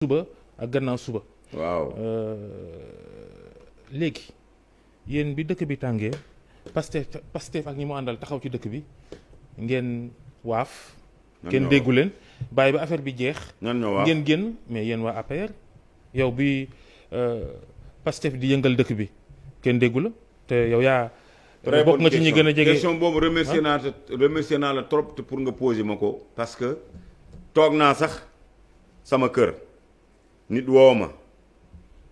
suba ak gannaaw suba. waaw léegi yéen bi dëkk bi tàngee Pastef ak ñi mu àndal taxaw ci dëkk bi ngeen waaf. kenn déggu leen bàyyi ba affaire bi jeex. ngeen génn mais yéen waa APR yow bi Pastef di yëngal dëkk bi kenn déggu la te yow yaa. bokk nga ci ñi gën a jege question boobu remercier naa la trop pour nga poser ma ko parce que toog naa sax sama kër nit woo ma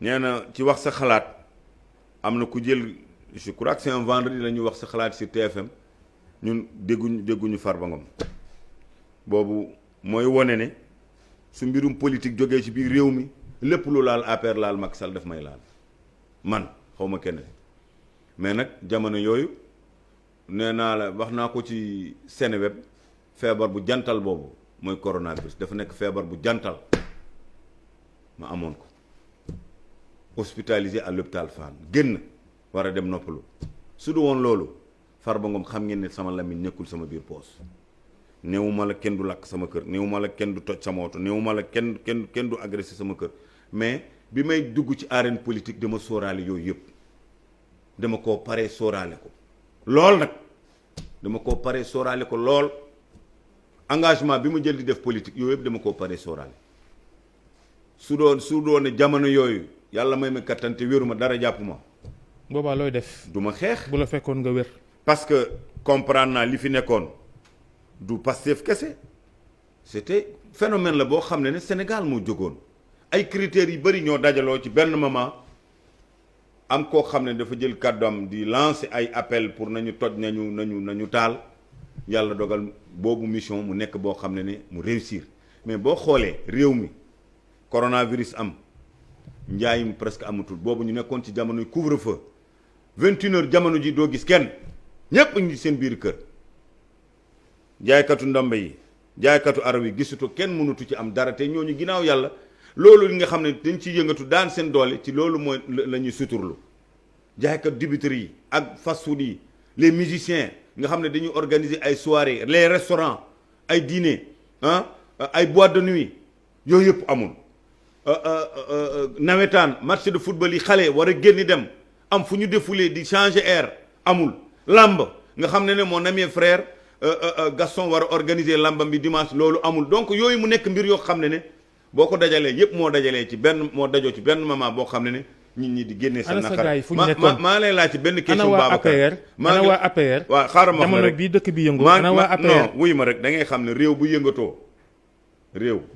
nee na ci wax sa xalaat am na ku jël je crois que c'est un vendredi la ñuy wax sa xalaat sur TFM ñun dégguñu Farba Ngom boobu mooy wone ne su mbirum politique jógee ci biir réew mi lépp lu laal APR laal Macky Sall daf may laal man xaw ma kenn mais nag jamono yooyu nee naa la wax naa ko ci Seneweb feebar bu jantal boobu mooy coronavirus dafa nekk feebar bu jantal ma amoon ko hospitalisé à l'hôpital Fann génn war a dem noppalu su du woon loolu Farba Ngom xam ngeen ne sama lamiñ nekkul sama biir poos néewuma la kenn du lakk sama kër néewuma la kenn du toj sama oto néewuma la kenn du agressé sama kër mais bi may dugg ci arène politique dama sóoraale yooyu yëpp dama koo paree sóoraale ko lool nag dama koo paree sóoraale ko lool engagement bi ma jël di def politique yooyu yëpp dama koo paree sóoraale su doon ne jamono yooyu yàlla may ma kattante wéruma dara jàpp ma boobaa looy def du ma xeex bu la fekkoon nga wér parce que comprendre naa li fi nekkoon du Pastef kese c'était phénomène la boo xam ne Sénégal moo jógoon ay critères yu bëri ñoo dajaloo ci benn moment am koo xam ne dafa jël kàddoom di lancer ay appel pour nañu toj nañu taal yàlla dogal boobu mission mu nekk boo xam ne mu réussir mais boo xoolee réew mi coronavirus am njaayum presque amatul boobu ñu nekkoon ci jamonoy couvre-feu 21h jamono ji doo gis kenn ñépp ngi seen biir kër jaaykatu ndombe yi jaaykatu araw yi gisatu kenn mënatu ci am dara te ñooñu ginnaaw yàlla loolu li nga xam ne dañ ciy yëngatu daan seen doole ci loolu mooy la ñuy suturlu jaaykat dibiteri yi ak fast food yi les musiciens nga xam ne dañuy organiser ay soirées les restaurants ay dîner ay boîte de nuit yooyu yëpp amul nawetaan match de football yi xale war a génn dem am fu ñu défouler di changer air amul lamb nga xam ne mon ami frère Gaston war a organiser lambam bi dimanche loolu amul donc yooyu mu nekk mbir yoo xam ne boo ko dajalee yëpp moo dajoo ci benn moment boo xam ne nit ñi di génnee seen naqar maa lay laaj ci benn question Babacar ana waa APR waaw xaaral ma jamono bi dëkk bi yëngu ana waa APR non wuy ma rek da ngay xam ne réew bu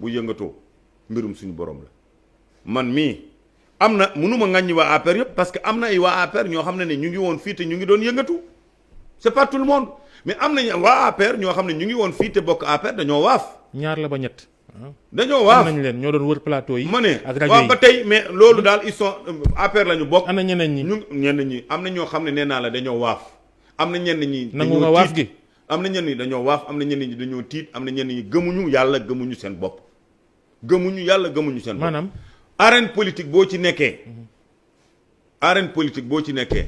yëngatoo mbirum suñu borom la man mii am na mënuma ŋàññi waa APR yëpp parce que am na ay waa APR ñoo xam ne ñu ngi woon fii te ñu ngi doon yëngatu c'est pas tout le monde mais am nañ waa APR ñoo xam ne ñu ngi woon fii te bokk APR dañoo waaf ñaar la ba ñett dañoo waaf nañ leen ñoo doon wër plateau yi ma ne ak rajo waaw yi ba tey mais loolu daal ils sont APR la ñu bokk ana ñeneen ñi ñenn ñi am na ñoo xam ne nee naa la dañoo waaf am na ñenn ñi nangu nga waaf gi am na ñenn ñi dañoo waaf am na ñenn ñi dañoo tiit am na ñenn ñi gëmuñu yàlla gëmuñu seen bopp gëmuñu yàlla gëmuñu seen bopp maanaam arène politique boo ci nekkee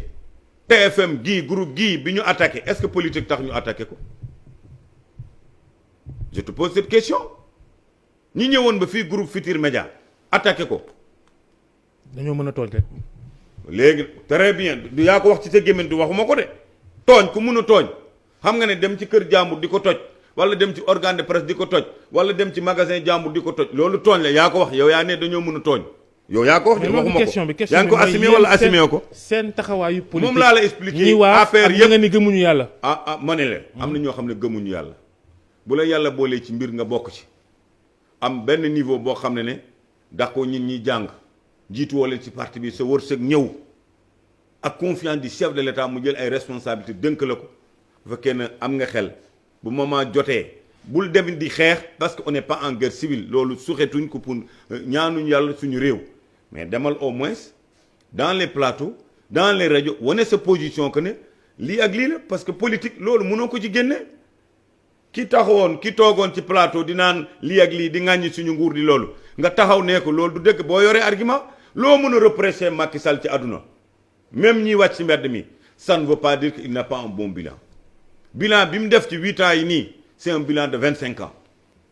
TFM gii groupe gii bi ñu attaqué est-ce que politique tax ñu attaqué ko je te pose cette question ñi ñëwoon ba fii groupe Futurs Médias attaqué ko dañoo mën a tooñ rek léegi très bien du yaa ko wax ci sa gémmiñ du waxuma ko de tooñ ku mun a tooñ xam nga ne dem ci kër jàmbur di ko toj wala dem ci organe de presse di ko toj wala dem ci magasin jàmbur di ko toj loolu tooñ la yaa ko wax yow yaa ne dañoo mën a tooñ yow yaa ko wax de waxuma ko yaa ngi ko assumé wala assumé ko seen taxawaayu politique moom laa la expliqué ñi waa affaire yëpp nga ni gëmuñu yàlla ma ne leen am na ñoo xam ne gëmuñu yàlla bu la yàlla boolee ci mbir nga bokk ci am benn niveau boo xam ne d'accord ñin ñi jàng jiitu woo leen ci parti bi sa wërsëg ñëw ak confiance du chef de l'État mu jël ay responsabilités dënk la ko bu fekkee ne am nga xel bu moment jotee bul dem di xeex parce que on n'est pas en guerre civile loolu suxetuñ ko pour ñaanuñ yàlla suñu réew mais demal au moins dans les plateaux dans les radios wane sa position que ne lii ak lii la parce que politique loolu mënoo ko ci génne ki toogoon ci plateau di naan lii ak lii di ŋàññi suñu nguur di loolu nga taxaw nee ko loolu du dëgg boo yoree argument loo mën a reprocher Macky Sall ci àdduna même ñiy wàcc ci mbedd mi ça ne veut pas dire qu'il n'a pas un bon bilan bi mu def ci 8 ans yi nii c'est un bilan de 25 ans.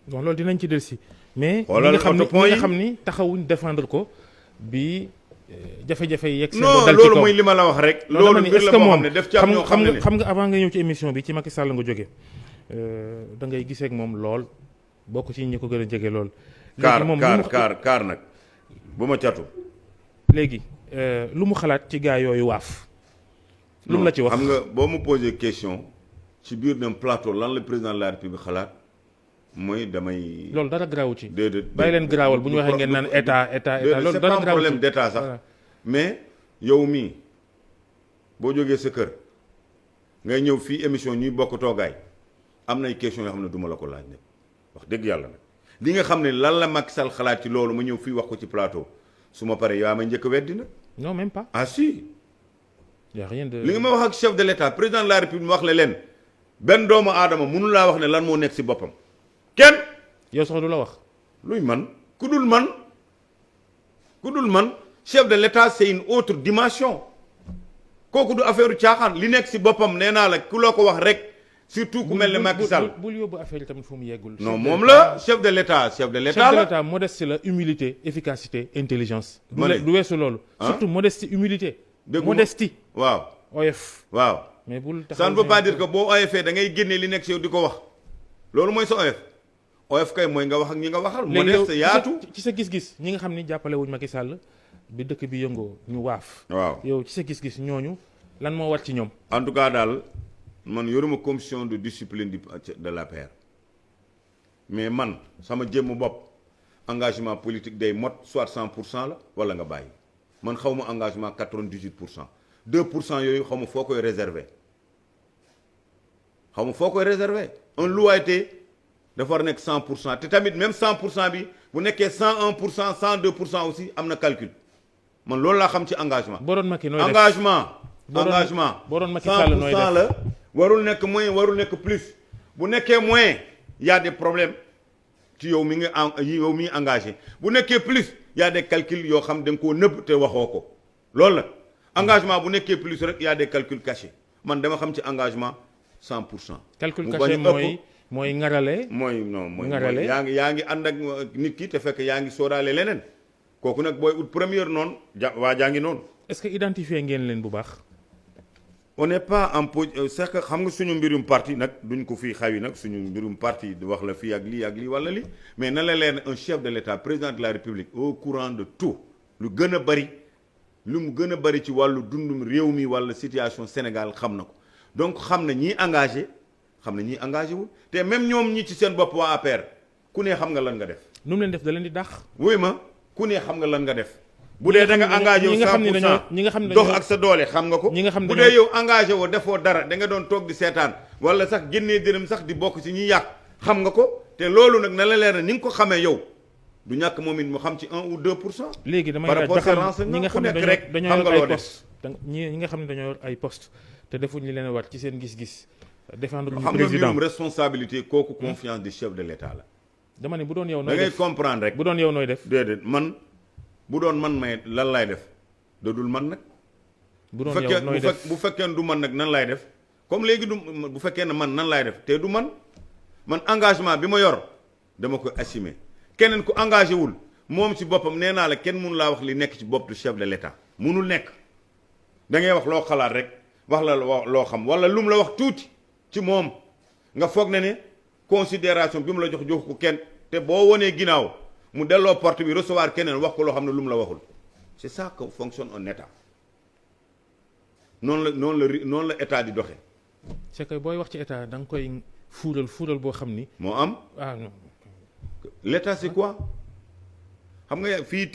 bon loolu dinañ ci dellusi mais ñi nga xam ni taxawuñ défendre ko bi jafe-jafe yi yegg seen non dal ci kaw loolu mooy li ma la wax rek. loolu mbir la boo xam ne def ci am ñoo xam ne xam nga avant nga ñëw ci émission bi ci Macky Sall nga jóge da ngay gisee ak moom lool bokk ci ñi ko gën a jege lool. léegi moom kaar nag bu ma catu. léegi lu mu xalaat ci gaa yooyu waaf. lu mu la ci wax xam nga boo ma posé question ci biir dem plateau lan la président de la République xalaat mooy damay. loolu dara garaawu ci. déedéet bàyyi leen garaawal bu ñu waxee ngeen naan état loolu dara garaawu ci. problème d'état sax mais yow mii boo jógee sa kër ngay ñëw fii émission ñuy bokk toogaay am nay question yoo xam ne du ma la ko laaj nag wax dëgg yàlla nag li nga xam ne lan la Macky Sall xalaat ci loolu ma ñëw fii wax ko ci plateau su ma paree yaa ma njëkk a weddi na. non même pas. ah si. y a rien de. li nga ma wax ak chef de l'état président de la république ma wax la leen benn doomu aadama mënu laa wax ne lan moo nekk si boppam kenn. yow sax du la wax. luy man ku dul man chef de l'état c'est une autre dimension kooku du affaire caaxaan li nekk si boppam nee naa la ku loo ko wax rek surtout ku mel ne Macky Sall. bul yóbbu affaire yi tamit fu mu yeggul. non moom la chef de l'état la modestie la humilité efficacité intelligence. ma du weesu loolu. surtout modestie humilité. modestie. waaw oyof. waaw mais bul ça ne veut pas dire que boo oyofee da ngay génne li nekk si yow di ko wax loolu mooy sa oyof kay mooy nga wax ak ñi nga waxal. modeste yaatu ci sa gis-gis ñi nga xam ni jàppale wuñ Macky Sall bi dëkk bi yëngoo ñu waaf. waaw yow ci sa gis-gis ñooñu lan moo war ci ñoom. en tout cas daal man yoruma commission de discipline de l'APR mais man sama jëmm bopp engagement politique day mot soit 100% la wala nga bàyyi man xaw ma engagement 98%. 2% yooyu xaw ma foo koy réserver un loyauté dafa war a nekk 100% te tamit même 100% bi bu nekkee 101% 102% aussi am na calcul man loolu laa xam ci engagement. boo doon Macky nooy def engagement. boo doon Macky Sall nooy def 100% la warul nekk moins warul nekk plus bu nekkee moins y a des problèmes ci yow mi engagé bu nekkee plus y a des calculs yoo xam da nga koo nëbb te waxoo ko loolu la. engagement bu nekkee plus rek y a des calculs cachés man dama xam ci engagement 100%. calcul caché mooy ngarale. mooy ngarale yaa ngi ànd ak nit ki te fekk yaa ngi sóoraale leneen kooku nag booy ut première noonu waa jaa ngi noonu. est-ce que identifier ngeen leen bu baax. on n'est pas en c'est que xam nga suñu mbirum parti nag duñ ko fii xawi nag suñu mbirum parti di wax la fii ak lii wala lii mais na la leen un chef de l'État président de la République au courant de tout lu gën a bari. lu mu gën a bari ci wàllu dundum réew mi walla situation Sénégal xam na ko donc xam na ñii engagé xam na ñii engagé wul te même ñoom ñi ci seen bopp waa APR ku ne xam nga lan nga def. nu mu leen def da leen di dàq. wuy ma ku ne xam nga lan nga def. bu dee da nga engagé wu 100% ñi nga xam ne dox ak sa doole xam nga ko. ñi nga xam ne bu dee yow engagé woo defoo dara da nga doon toog di seetaan walla sax génnee dërëm sax di bokk ci ñi yàq xam nga ko te loolu nag na la leer na ni nga ko xamee yow. du ñàkk moom it mu xam ci 1 ou 2%. léegi damay laaj ba xam ñi nga xam ne dañoo yor ay poste ñi nga xam ne dañoo yor ay poste te defuñ li leen war ci seen gis-gis. défendre ñu président xam nga mbirum responsabilité kooku confiance du chef de l'État la. dama ne bu doon yow nooy def da ngay comprendre rek. bu doon yow nooy def. déedéet man bu doon man may lan laay def dodul man nag. bu doon yow nooy def bu fekkee du man nag nan laay def comme léegi du bu fekkee ne man nan laay def te du man engagement bi ma yor dama ko assumer. keneen ku engagé wul moom ci boppam nee naa la kenn mënu laa wax li nekk ci bopp du chef de l'État mënul nekk da ngay wax loo xalaat rek wax la loo xam walla lu mu la wax tuuti ci moom nga foog ne considération bi mu la jox ko kenn te boo wonee ginnaaw mu delloo porte bi recevoir keneen wax ko loo xam ne lu mu la waxul c'est ça que fonctionne un État noonu la État di doxee. c'est que booy wax ci État da nga koy fuural boo xam ni. moo am non. L'État c'est quoi xam nga fii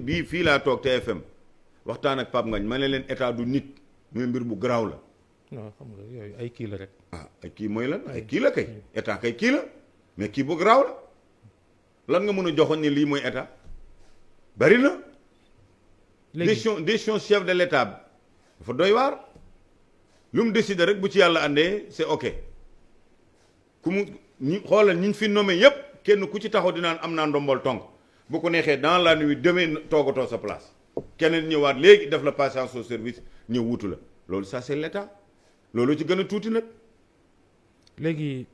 bii fii laa toog TFM waxtaan ak Pape Ngagne ma ne leen État du nit muy mbir bu garaaw la. non xam nga yooyu ay kii la rek. ay kii mooy lan ay kii la kay. État kay kii la mais kii bu garaaw la lan nga mën a joxoon ni lii mooy État bari na. léegi décision chef de l'État dafa doy waar lu mu décider rek bu ci yàlla àndee c'est ok ku mu ñi xoolal ñi fi nommé yépp kenn ku ci taxaw dinaan am naa ndombol tonk bu ko neexee dans la nuit demee toogatoo sa place keneen ñëwaat léegi def la passation au service ñëw wutu la loolu ça c'est l'État loolu ci gën a tuuti nag. léegi